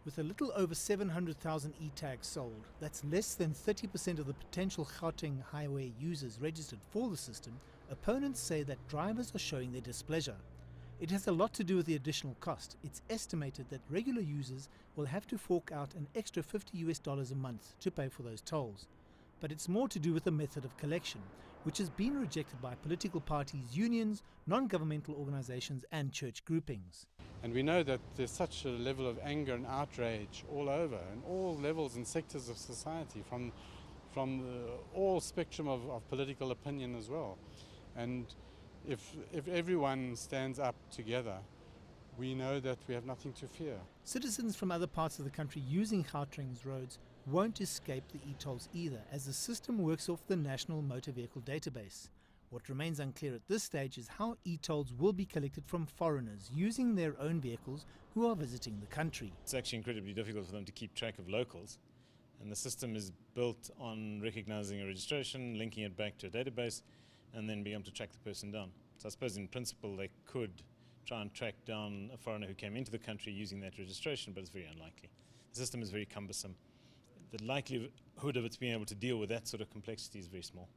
With a little over 700,000 e-tags sold, that's less than 30% of the potential Gauteng highway users registered for the system, opponents say that drivers are showing their displeasure. It has a lot to do with the additional cost. It's estimated that regular users will have to fork out an extra $50 a month to pay for those tolls. But it's more to do with the method of collection, which has been rejected by political parties, unions, non-governmental organizations and church groupings. And we know that there's such a level of anger and outrage all over, in all levels and sectors of society, from all spectrum of political opinion as well. And if everyone stands up together, we know that we have nothing to fear. Citizens from other parts of the country using Gauteng's roads won't escape the e-tolls either, as the system works off the National Motor Vehicle Database. What remains unclear at this stage is how e-tolls will be collected from foreigners using their own vehicles who are visiting the country. It's actually incredibly difficult for them to keep track of locals, and the system is built on recognizing a registration, linking it back to a database, and then being able to track the person down. So I suppose in principle they could try and track down a foreigner who came into the country using that registration, but it's very unlikely. The system is very cumbersome. The likelihood of it being able to deal with that sort of complexity is very small.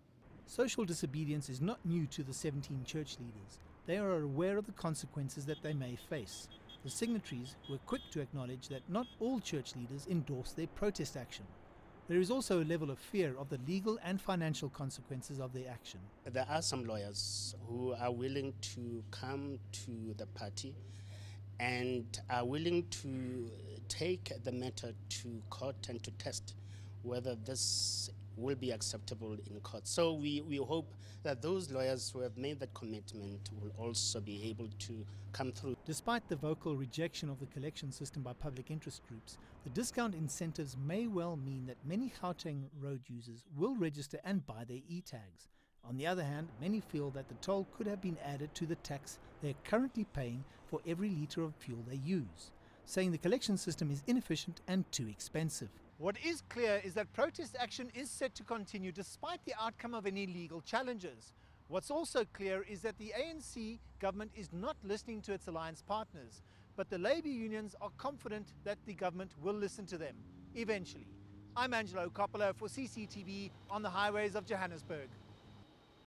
Social disobedience is not new to the 17 church leaders. They are aware of the consequences that they may face. The signatories were quick to acknowledge that not all church leaders endorse their protest action. There is also a level of fear of the legal and financial consequences of their action. There are some lawyers who are willing to come to the party and are willing to take the matter to court and to test whether this will be acceptable in court. So we hope that those lawyers who have made that commitment will also be able to come through. Despite the vocal rejection of the collection system by public interest groups, the discount incentives may well mean that many Gauteng road users will register and buy their e-tags. On the other hand, many feel that the toll could have been added to the tax they are currently paying for every litre of fuel they use, saying the collection system is inefficient and too expensive. What is clear is that protest action is set to continue despite the outcome of any legal challenges. What's also clear is that the ANC government is not listening to its alliance partners, but the labour unions are confident that the government will listen to them, eventually. I'm Angelo Coppola for CCTV on the highways of Johannesburg.